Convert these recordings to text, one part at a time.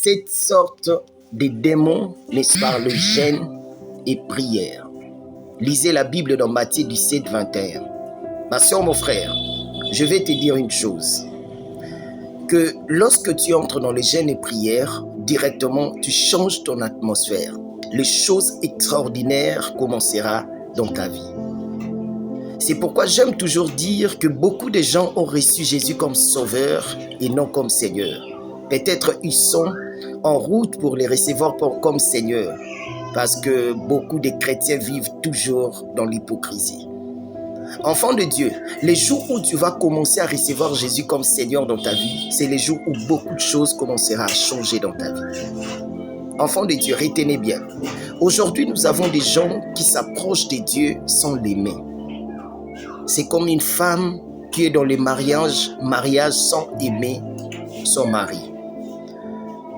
7 sortes de démons, n'est-ce pas, le jeûne et prière. Lisez la Bible dans Matthieu 17, 21. Ma soeur, mon frère, je vais te dire une chose. Que lorsque tu entres dans le jeûne et prière, directement, tu changes ton atmosphère. Les choses extraordinaires commenceront dans ta vie. C'est pourquoi j'aime toujours dire que beaucoup de gens ont reçu Jésus comme sauveur et non comme Seigneur. Peut-être ils sont en route pour les recevoir comme Seigneur, parce que beaucoup de chrétiens vivent toujours dans l'hypocrisie. Enfant de Dieu, les jours où tu vas commencer à recevoir Jésus comme Seigneur dans ta vie, c'est les jours où beaucoup de choses commenceront à changer dans ta vie. Enfant de Dieu, retenez bien. Aujourd'hui, nous avons des gens qui s'approchent de Dieu sans l'aimer. C'est comme une femme qui est dans le mariage sans aimer son mari.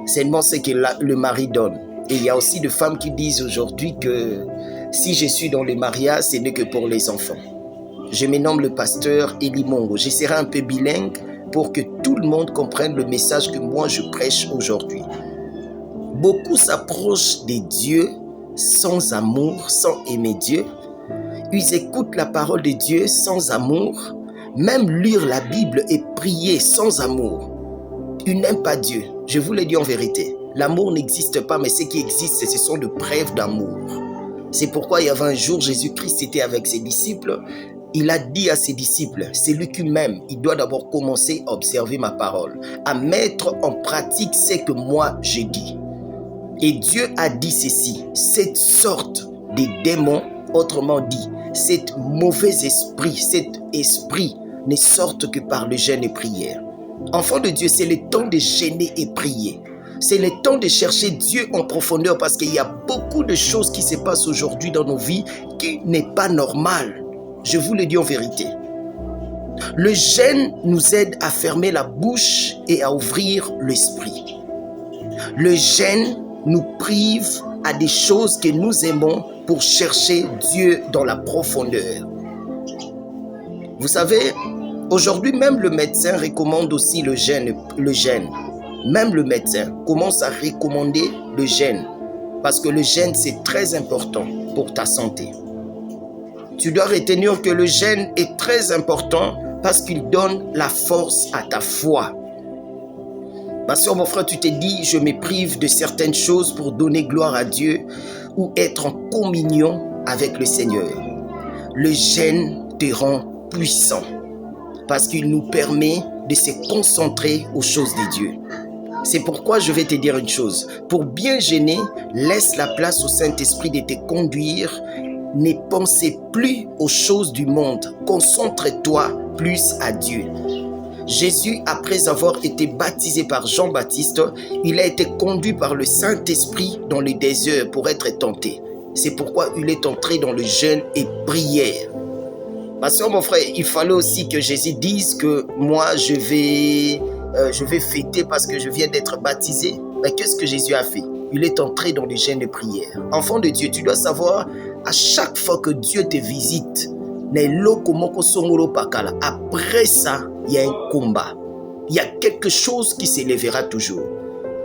Seulement ce que le mari donne. Et il y a aussi des femmes qui disent aujourd'hui que si je suis dans le mariage, ce n'est que pour les enfants. Je me nomme le pasteur Eli Mongo. Je serai un peu bilingue pour que tout le monde comprenne le message que moi je prêche aujourd'hui. Beaucoup s'approchent de Dieu sans amour, sans aimer Dieu. Ils écoutent la parole de Dieu sans amour. Même lire la Bible et prier sans amour. Ils n'aiment pas Dieu. Je vous le dis en vérité. L'amour n'existe pas, mais ce qui existe, ce sont des preuves d'amour. C'est pourquoi il y avait un jour, Jésus-Christ était avec ses disciples. Il a dit à ses disciples, c'est lui qui m'aime, il doit d'abord commencer à observer ma parole, à mettre en pratique ce que moi je dis. Et Dieu a dit ceci, cette sorte de démons, autrement dit, cet mauvais esprit, cet esprit ne sortent que par le jeûne et prière. Enfant de Dieu, c'est le temps de jeûner et prier. C'est le temps de chercher Dieu en profondeur parce qu'il y a beaucoup de choses qui se passent aujourd'hui dans nos vies qui n'est pas normal. Je vous le dis en vérité. Le jeûne nous aide à fermer la bouche et à ouvrir l'esprit. Le jeûne nous prive à des choses que nous aimons pour chercher Dieu dans la profondeur. Vous savez, aujourd'hui même le médecin recommande aussi le jeûne. Même le médecin commence à recommander le jeûne parce que le jeûne c'est très important pour ta santé. Tu dois retenir que le jeûne est très important parce qu'il donne la force à ta foi. Ma soeur, mon frère, tu te dis, je me prive de certaines choses pour donner gloire à Dieu ou être en communion avec le Seigneur. Le jeûne te rend puissant parce qu'il nous permet de se concentrer aux choses de Dieu. C'est pourquoi je vais te dire une chose. Pour bien jeûner, laisse la place au Saint-Esprit de te conduire. Ne pensez plus aux choses du monde. Concentre-toi plus à Dieu. Jésus, après avoir été baptisé par Jean-Baptiste, il a été conduit par le Saint-Esprit dans le désert pour être tenté. C'est pourquoi il est entré dans le jeûne et prière. Ma soeur, mon frère, il fallait aussi que Jésus dise que moi, je vais fêter parce que je viens d'être baptisé. Mais qu'est-ce que Jésus a fait? Il est entré dans le jeûne de prière. Enfant de Dieu, tu dois savoir, à chaque fois que Dieu te visite, après ça, il y a un combat. Il y a quelque chose qui s'élèvera toujours.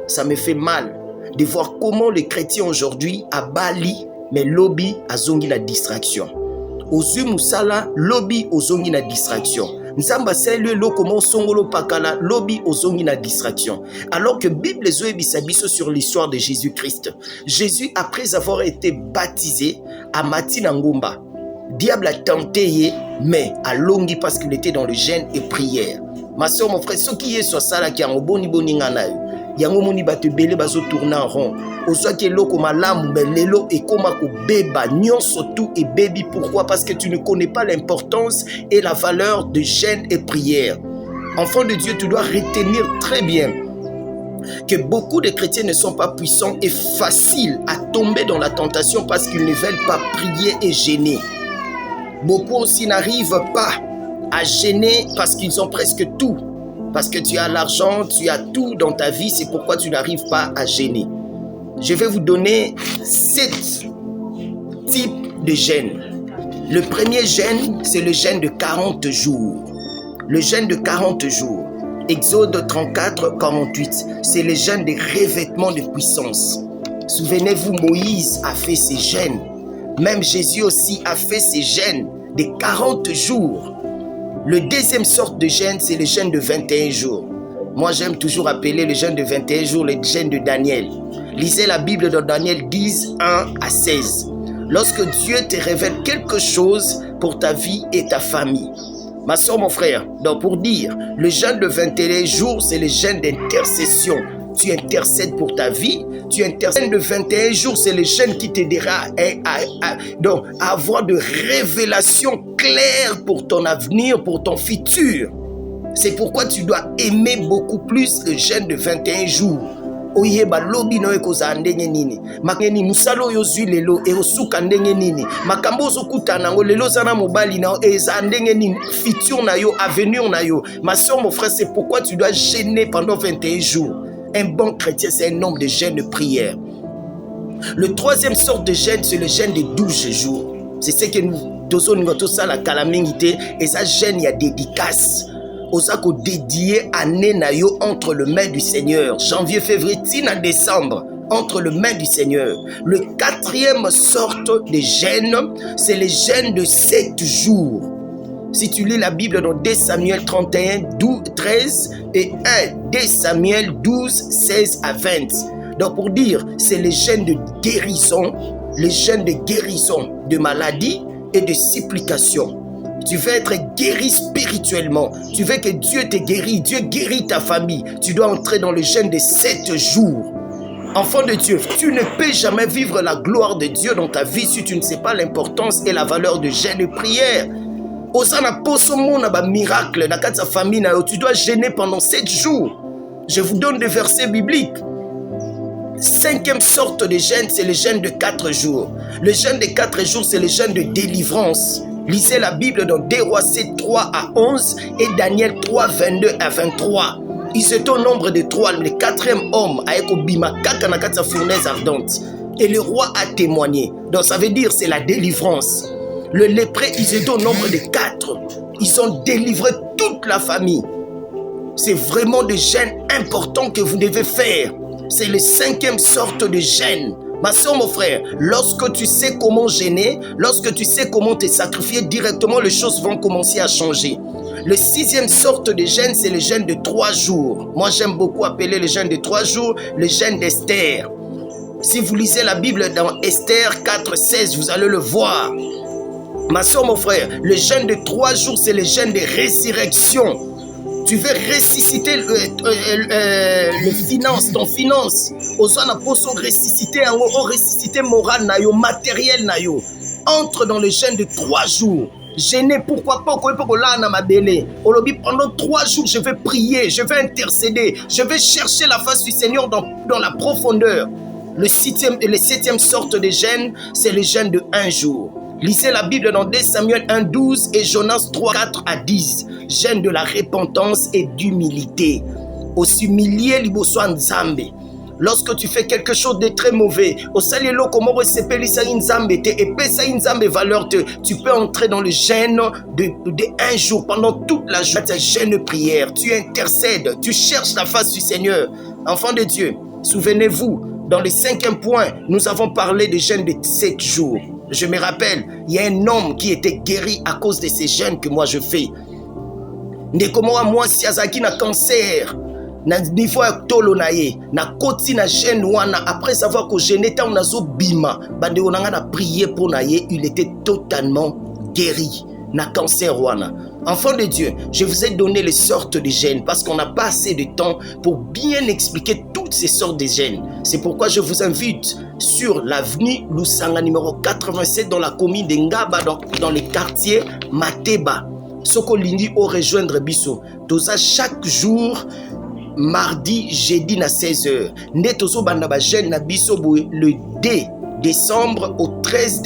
Ça me fait mal de voir comment les chrétiens aujourd'hui, à Bali, mais lobby a zongi la distraction. Ozu musala, lobby ozongi la distraction. Nzamba selu lo comment songolo pakala, lobby ozongi la distraction. Alors que Bible zo ebisabiso sur l'histoire de Jésus-Christ. Jésus, après avoir été baptisé, à Matina Ngomba, diable a tenté, mais à longi parce qu'il était dans le jeûne et prière. Ma soeur, mon frère, ce qui est sur ça là qui a un boni nganayo. Yango moni bate belé bazo tourner en rond. Ozo ke loko malamu mais lelo et koma ko beba nyonso tout et baby. Pourquoi? Parce que tu ne connais pas l'importance et la valeur de jeûne et prière. Enfant de Dieu, tu dois retenir très bien que beaucoup de chrétiens ne sont pas puissants et faciles à tomber dans la tentation parce qu'ils ne veulent pas prier et jeûner. Beaucoup aussi n'arrivent pas à jeûner parce qu'ils ont presque tout. Parce que tu as l'argent, tu as tout dans ta vie, c'est pourquoi tu n'arrives pas à jeûner. Je vais vous donner 7 types de jeûne. Le premier jeûne, c'est le jeûne de 40 jours. Le jeûne de 40 jours. Exode 34, 48. C'est le jeûne des revêtements de puissance. Souvenez-vous, Moïse a fait ses jeûnes. Même Jésus aussi a fait ses jeûnes de 40 jours. Le deuxième sorte de jeûne, c'est le jeûne de 21 jours. Moi, j'aime toujours appeler le jeûne de 21 jours le jeûne de Daniel. Lisez la Bible dans Daniel 10, 1 à 16. Lorsque Dieu te révèle quelque chose pour ta vie et ta famille. Ma soeur, mon frère, donc pour dire, le jeûne de 21 jours, c'est le jeûne d'intercession. Tu intercèdes pour ta vie, tu intercèdes de 21 jours, c'est le jeûne qui t'aidera à avoir de révélations claires pour ton avenir, pour ton futur. C'est pourquoi tu dois aimer beaucoup plus le jeûne de 21 jours. Oyeba lobi no ekoza ndenge nini makeni musalo yozwi lelo eosuka ndenge nini makambo zokutana ngo lelo zana mobali na eza ndenge nini futur na yo avenir na yo. Ma soeur, mon frère, c'est pourquoi tu dois jeûner pendant 21 jours. Un bon chrétien, c'est un homme de jeûne de prière. Le troisième sorte de jeûne, c'est le jeûne de 12 jours. C'est ce que nous tous ça la calamité et ça jeûne il y a dédicace. Osako dédié année na yo entre le mains du Seigneur, janvier, février, tina décembre, entre le mains du Seigneur. Le quatrième sorte de jeûne, c'est le jeûne de 7 jours. Si tu lis la Bible dans 2 Samuel 31, 12, 13 et 1 Samuel 12, 16 à 20. Donc pour dire, c'est le jeûne de guérison, le jeûne de guérison de maladie et de supplication. Tu veux être guéri spirituellement. Tu veux que Dieu te guérisse. Dieu guérit ta famille. Tu dois entrer dans le jeûne de 7 jours. Enfant de Dieu, tu ne peux jamais vivre la gloire de Dieu dans ta vie si tu ne sais pas l'importance et la valeur de jeûne et prière. Osana poso mona ba miracle dans ta famille. Tu dois jeûner pendant 7 jours. Je vous donne des versets bibliques. Cinquième sorte de jeûne, c'est le jeûne de 4 jours. Le jeûne de 4 jours, c'est le jeûne de délivrance. Lisez la Bible dans 2 Rois 7, 3 à 11 et Daniel 3, 22 à 23. Ils étaient au nombre de 3. Le quatrième homme a été bima kaka na kata fournaise ardente. Et le roi a témoigné. Donc ça veut dire c'est la délivrance. Le lépreux, ils étaient au nombre de 4. Ils ont délivré toute la famille. C'est vraiment des jeûnes importants que vous devez faire. C'est le cinquième sorte de jeûne. Ma soeur, mon frère, lorsque tu sais comment jeûner, lorsque tu sais comment te sacrifier directement, les choses vont commencer à changer. Le sixième sorte de jeûne, c'est le jeûne de 3 jours. Moi, j'aime beaucoup appeler le jeûne de 3 jours le jeûne d'Esther. Si vous lisez la Bible dans Esther 4, 16, vous allez le voir. Ma soeur, mon frère, le jeûne de 3 jours, c'est le jeûne de résurrection. Tu veux ressusciter ton finance. Osana poso ressusciter ressusciter moral na yo, matériel na yo. Entre dans le jeûne de 3 jours. Jeûner, pourquoi pas pendant 3 jours, je vais prier, je vais intercéder, je vais chercher la face du Seigneur dans la profondeur. Le septième sorte de jeûne, c'est le jeûne de 1 jour. Lisez la Bible dans 2 Samuel 1, 12 et Jonas 3, 4 à 10. Jeûne de la repentance et d'humilité. Aussi humilié liboso nzambe. Lorsque tu fais quelque chose de très mauvais, tu peux entrer dans le jeûne de 1 jour. Pendant toute la journée, tu jeûne prière, tu intercèdes, tu cherches la face du Seigneur. Enfant de Dieu, souvenez-vous, dans le 5e point, nous avons parlé de jeûne de 7 jours. Je me rappelle, il y a un homme qui était guéri à cause de ces jeûnes que moi je fais. Moi, si azaki na cancer, na niveau ya tolo na ye, na koti na jeûne wana, après savoir que jeûne ta onazo bima, bande onanga na prier pour na ye, il était totalement guéri na cancer wana. Enfant de Dieu, je vous ai donné les sortes de jeûnes parce qu'on n'a pas assez de temps pour bien expliquer toutes ces sortes de jeûnes. C'est pourquoi je vous invite sur l'avenue Lusanga numéro 87 dans la commune de Ngaba, dans le quartier Mateba. Soko lindi au rejoindre biso. Toza chaque jour, mardi, jeudi na 16h. Nde tozo banda ba jeûne na biso le 2 décembre au 13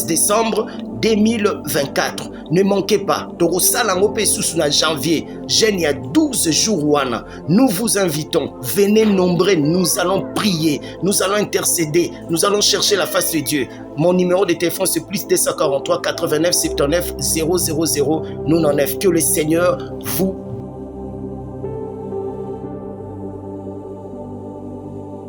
décembre 2024. Ne manquez pas. Toro salango pe sous na janvier. Jeûne il y a 12 jours wana. Nous vous invitons. Venez nombreux. Nous allons prier. Nous allons intercéder. Nous allons chercher la face de Dieu. Mon numéro de téléphone c'est plus 243 89 79 000 99. Que le Seigneur vous